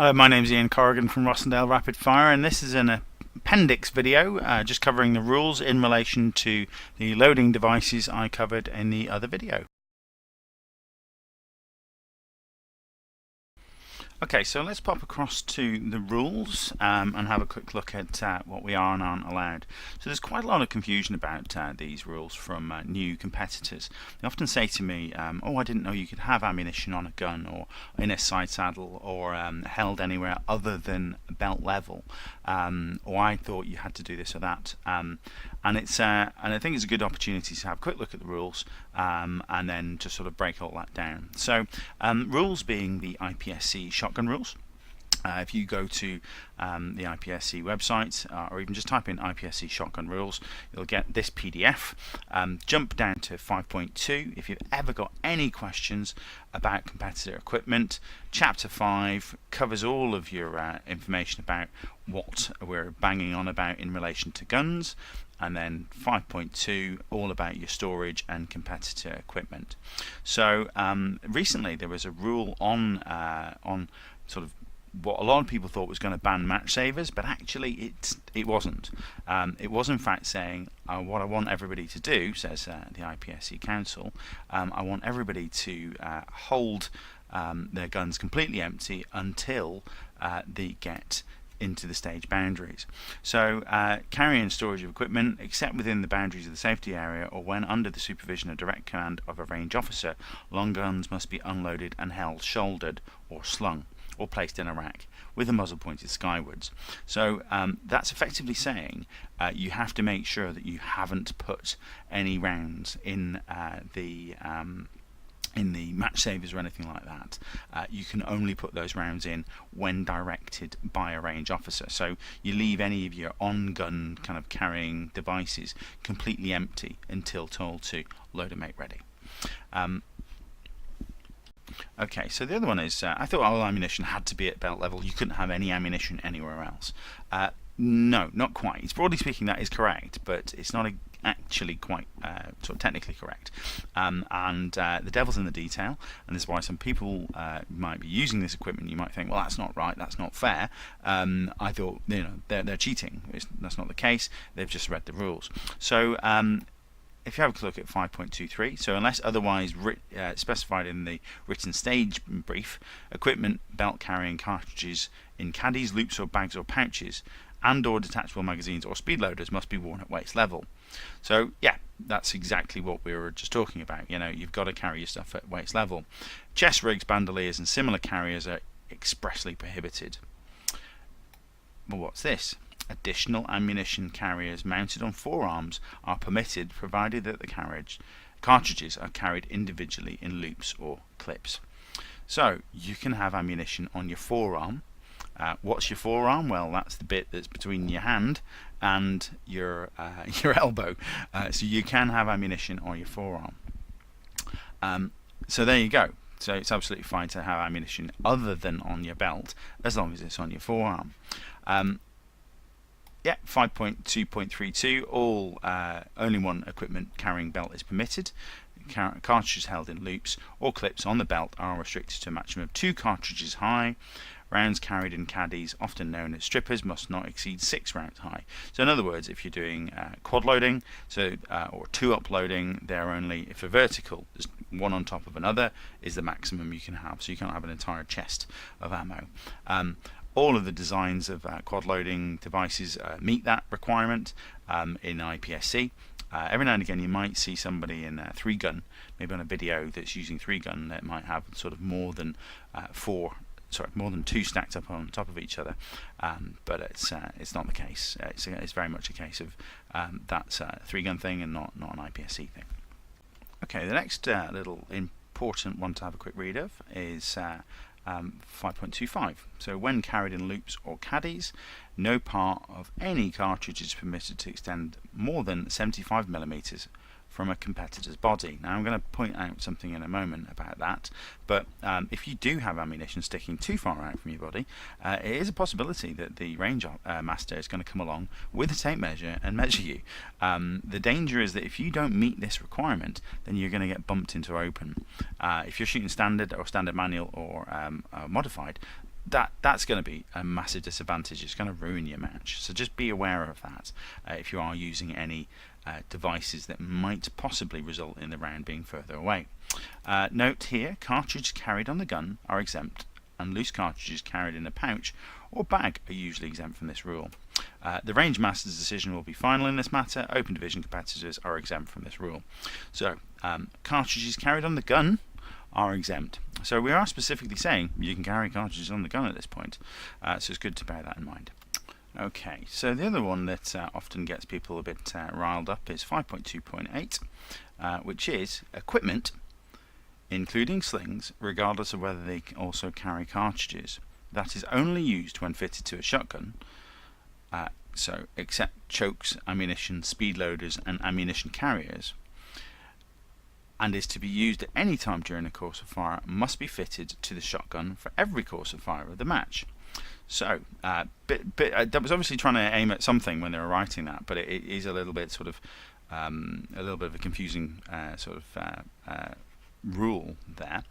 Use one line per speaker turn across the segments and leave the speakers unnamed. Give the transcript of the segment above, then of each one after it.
Hello, my name's Ian Corrigan from Rossendale Rapid Fire, and this is an appendix video just covering the rules in relation to the loading devices I covered in the other video. Okay, so let's pop across to the rules and have a quick look at what we are and aren't allowed. So there's quite a lot of confusion about these rules from new competitors. They often say to me, oh, I didn't know you could have ammunition on a gun or in a side saddle or held anywhere other than belt level, or I thought you had to do this or that. And I think it's a good opportunity to have a quick look at the rules and then just sort of break all that down. So rules being the IPSC shotgun rules. If you go to the IPSC website or even just type in IPSC shotgun rules, you'll get this PDF. Jump down to 5.2. If you've ever got any questions about competitor equipment, Chapter 5 covers all of your information about what we're banging on about in relation to guns, and then 5.2 all about your storage and competitor equipment. So recently there was a rule on sort of what a lot of people thought was going to ban match savers, but actually it wasn't. It was in fact saying what I want everybody to do, says the IPSC Council, I want everybody to hold their guns completely empty until they get into the stage boundaries. So carry and storage of equipment except within the boundaries of the safety area or when under the supervision or direct command of a range officer, long guns must be unloaded and held shouldered or slung or placed in a rack with the muzzle pointed skywards. So that's effectively saying you have to make sure that you haven't put any rounds in the match savers or anything like that. You can only put those rounds in when directed by a range officer. So you leave any of your on-gun kind of carrying devices completely empty until told to load and make ready. Okay, so the other one is, I thought all ammunition had to be at belt level. You couldn't have any ammunition anywhere else. No, not quite. It's broadly speaking that is correct, but it's not actually quite sort of technically correct. The devil's in the detail, and this is why some people might be using this equipment. You might think, well, that's not right, that's not fair. I thought, they're cheating. That's not the case. They've just read the rules. So if you have a look at 5.23, so unless otherwise specified in the written stage brief, equipment, belt carrying cartridges in caddies, loops or bags or pouches and or detachable magazines or speed loaders must be worn at waist level. So yeah, that's exactly what we were just talking about. You've got to carry your stuff at waist level. Chest rigs, bandoliers and similar carriers are expressly prohibited. Well, what's this? Additional ammunition carriers mounted on forearms are permitted provided that the cartridges are carried individually in loops or clips. So you can have ammunition on your forearm. What's your forearm? Well, that's the bit that's between your hand and your elbow. So you can have ammunition on your forearm. So there you go. So it's absolutely fine to have ammunition other than on your belt as long as it's on your forearm. Yeah, 5.2.32, all only one equipment carrying belt is permitted. Cartridges held in loops or clips on the belt are restricted to a maximum of 2 cartridges high. Rounds carried in caddies, often known as strippers, must not exceed 6 rounds high. So in other words, if you're doing quad loading, or 2-up loading, they're only, if they're vertical, just one on top of another is the maximum you can have. So you can't have an entire chest of ammo. All of the designs of quad loading devices meet that requirement in IPSC. Every now and again you might see somebody in a 3-gun, maybe on a video that's using 3-gun, that might have sort of more than 2 stacked up on top of each other, but it's not the case. It's very much a case of that's a 3-gun thing and not an IPSC thing. Okay, the next little important one to have a quick read of is 5.25. So when carried in loops or caddies, no part of any cartridge is permitted to extend more than 75mm from a competitor's body. Now I'm going to point out something in a moment about that, but if you do have ammunition sticking too far out from your body, it is a possibility that the range master is going to come along with a tape measure and measure you. The danger is that if you don't meet this requirement, then you're going to get bumped into open. If you're shooting standard or standard manual or modified, that's going to be a massive disadvantage. It's going to ruin your match. So just be aware of that if you are using any devices that might possibly result in the round being further away. Note here, cartridges carried on the gun are exempt, and loose cartridges carried in a pouch or bag are usually exempt from this rule. The range master's decision will be final in this matter. Open division competitors are exempt from this rule. So cartridges carried on the gun are exempt. So we are specifically saying you can carry cartridges on the gun at this point. So it's good to bear that in mind. Okay, so the other one that often gets people a bit riled up is 5.2.8, which is equipment, including slings, regardless of whether they also carry cartridges. That is only used when fitted to a shotgun, so except chokes, ammunition, speed loaders and ammunition carriers, and is to be used at any time during the course of fire, must be fitted to the shotgun for every course of fire of the match. So that was obviously trying to aim at something when they were writing that, but it is a little bit sort of a little bit of a confusing rule there.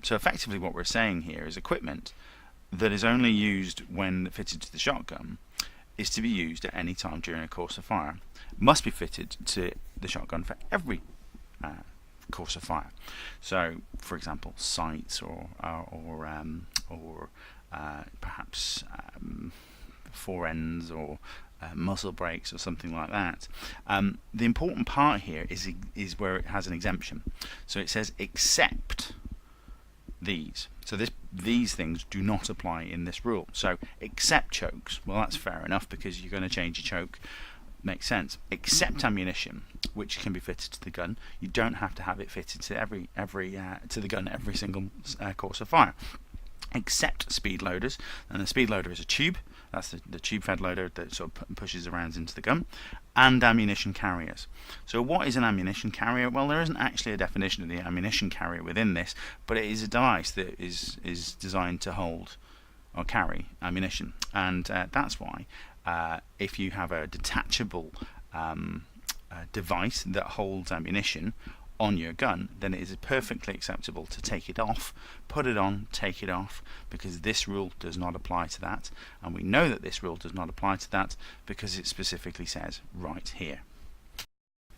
So effectively what we're saying here is equipment that is only used when fitted to the shotgun is to be used at any time during a course of fire, must be fitted to the shotgun for every course of fire. So for example, sights or perhaps forends or muzzle brakes or something like that. The important part here is where it has an exemption. So it says except these. So these things do not apply in this rule. So except chokes, well that's fair enough because you're going to change your choke. Makes sense. Except ammunition, which can be fitted to the gun, you don't have to have it fitted to to the gun every single course of fire. Except speed loaders, and the speed loader is a tube. That's the tube-fed loader that sort of pushes the rounds into the gun, and ammunition carriers. So what is an ammunition carrier? Well, there isn't actually a definition of the ammunition carrier within this, but it is a device that is designed to hold or carry ammunition, and that's why if you have a detachable device that holds ammunition on your gun, then it is perfectly acceptable to take it off, put it on, take it off, because this rule does not apply to that, and we know that this rule does not apply to that because it specifically says right here.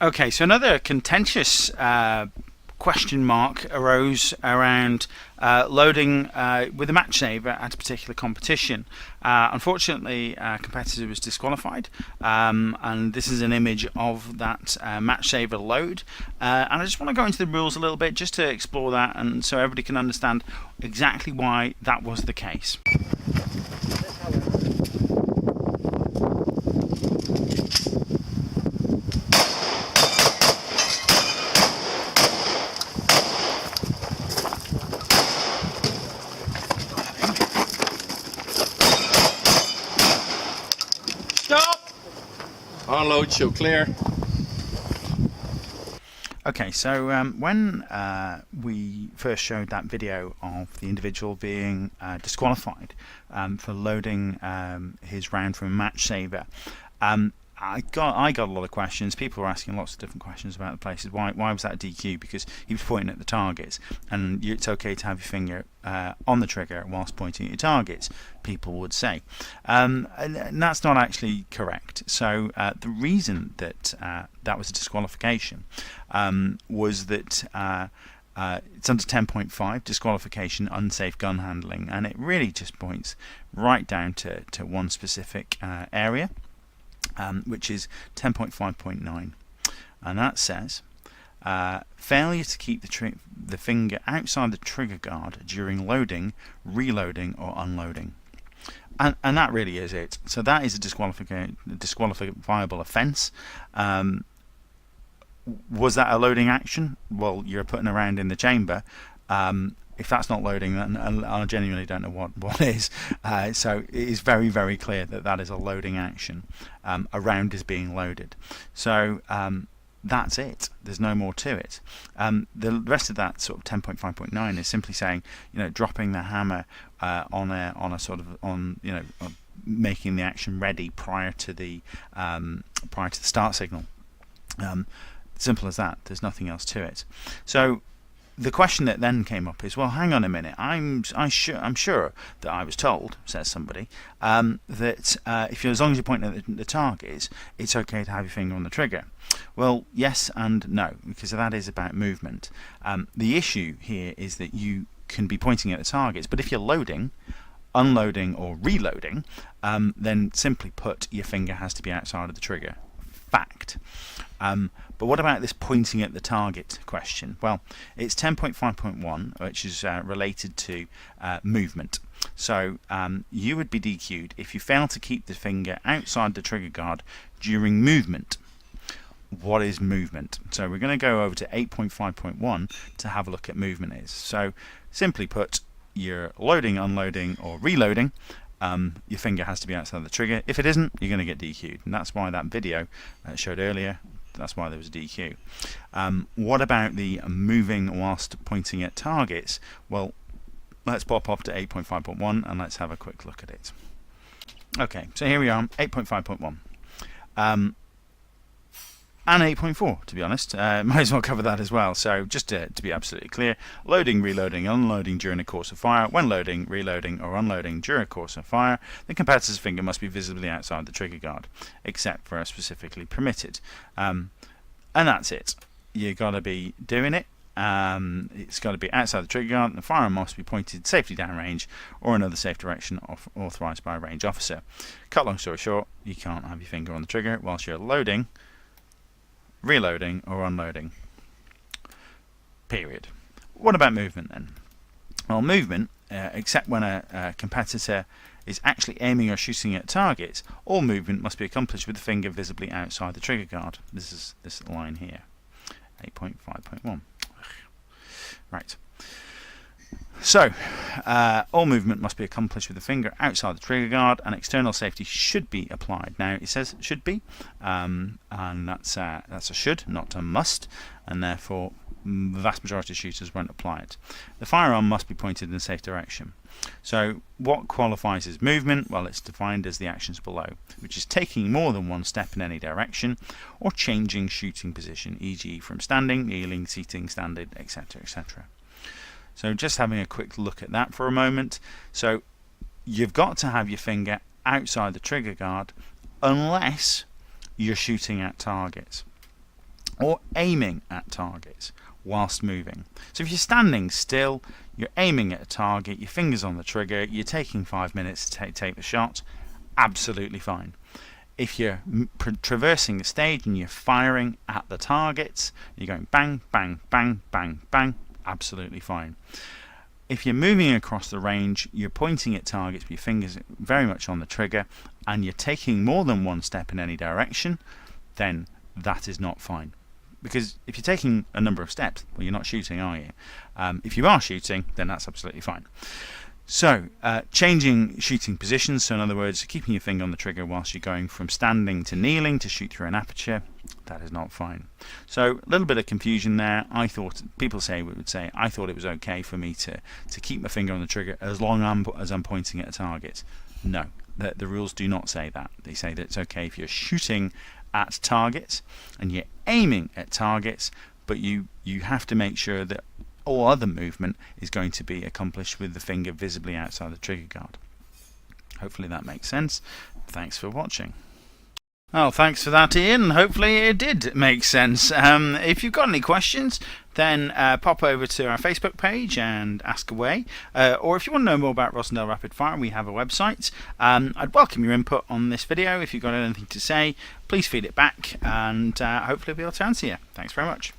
Okay, so another contentious question mark arose around loading with a match saver at a particular competition. Unfortunately, a competitor was disqualified, and this is an image of that match saver load. And I just want to go into the rules a little bit just to explore that, and so everybody can understand exactly why that was the case.
Unload, show clear.
Okay, so when we first showed that video of the individual being disqualified for loading his round from a match saver, I got a lot of questions. People were asking lots of different questions about the places. Why was that DQ? Because he was pointing at the targets, and it's okay to have your finger on the trigger whilst pointing at your targets, people would say. And that's not actually correct. So the reason that that was a disqualification was that it's under 10.5, disqualification, unsafe gun handling, and it really just points right down to one specific area. Which is 10.5.9, and that says failure to keep the finger outside the trigger guard during loading, reloading or unloading, and that really is it. So that is a disqualifiable offence. Was that a loading action? Well, you're putting a round in the chamber. If that's not loading, then I genuinely don't know what is. So it is very, very clear that that is a loading action. A round is being loaded. So that's it. There's no more to it. The rest of that sort of 10.5.9 is simply saying, dropping the hammer on a sort of making the action ready prior to the start signal. Simple as that. There's nothing else to it. So
the question that then came up is, well, hang on a minute. I'm sure that I was told, says somebody, that as long as you're pointing at the target, it's okay to have your finger on the trigger. Well, yes and no, because that is about movement. The issue here is that you can be pointing at the targets, but if you're loading, unloading, or reloading, then simply put, your finger has to be outside of the trigger. Fact. But what about this pointing at the target question? Well, it's 10.5.1, which is related to movement. So you would be DQ'd if you fail to keep the finger outside the trigger guard during movement. What is movement? So we're going to go over to 8.5.1 to have a look at movement is. So simply put, you're loading, unloading, or reloading. Your finger has to be outside the trigger. If it isn't, you're going to get DQ'd, and that's why that video showed earlier, that's why there was a DQ. What about the moving whilst pointing at targets? Well, let's pop up to 8.5.1 and let's have a quick look at it. Okay, so here we are, 8.5.1. And 8.4, to be honest. Might as well cover that as well. So just to be absolutely clear, loading, reloading, unloading during a course of fire. When loading, reloading, or unloading during a course of fire, the competitor's finger must be visibly outside the trigger guard, except where specifically permitted. And that's it. You've got to be doing it. It's got to be outside the trigger guard, and the firearm must be pointed safely downrange or another safe direction authorised by a range officer. Cut long story short, you can't have your finger on the trigger whilst you're loading, reloading, or unloading. Period. What about movement then? Well, movement, except when a competitor is actually aiming or shooting at targets, all movement must be accomplished with the finger visibly outside the trigger guard. This is this line here, 8.5.1. Right. So, all movement must be accomplished with the finger outside the trigger guard, and external safety should be applied. Now, it says should be, and that's a should, not a must, and therefore the vast majority of shooters won't apply it. The firearm must be pointed in a safe direction. So, what qualifies as movement? Well, it's defined as the actions below, which is taking more than one step in any direction, or changing shooting position, e.g. from standing, kneeling, seating, standing, etc., etc. So just having a quick look at that for a moment. So you've got to have your finger outside the trigger guard unless you're shooting at targets or aiming at targets whilst moving. So if you're standing still, you're aiming at a target, your finger's on the trigger, you're taking 5 minutes to take the shot, absolutely fine. If you're traversing the stage and you're firing at the targets, you're going bang, bang, bang, bang, bang, absolutely fine. If you're moving across the range, you're pointing at targets, but your fingers very much on the trigger, and you're taking more than one step in any direction, then that is not fine. Because if you're taking a number of steps, well, you're not shooting, are you? If you are shooting, then that's absolutely fine. So, changing shooting positions, so in other words, keeping your finger on the trigger whilst you're going from standing to kneeling to shoot through an aperture, that is not fine. So, a little bit of confusion there. I thought it was okay for me to keep my finger on the trigger as long as I'm pointing at a target. No, the rules do not say that. They say that it's okay if you're shooting at targets and you're aiming at targets, but you have to make sure that all other movement is going to be accomplished with the finger visibly outside the trigger guard. Hopefully that makes sense. Thanks for watching. Well, thanks for that, Ian. Hopefully it did make sense. If you've got any questions, then pop over to our Facebook page and ask away. Or if you want to know more about Rossendale Rapid Fire, we have a website. I'd welcome your input on this video. If you've got anything to say, please feed it back, and hopefully I'll be able to answer you. Thanks very much.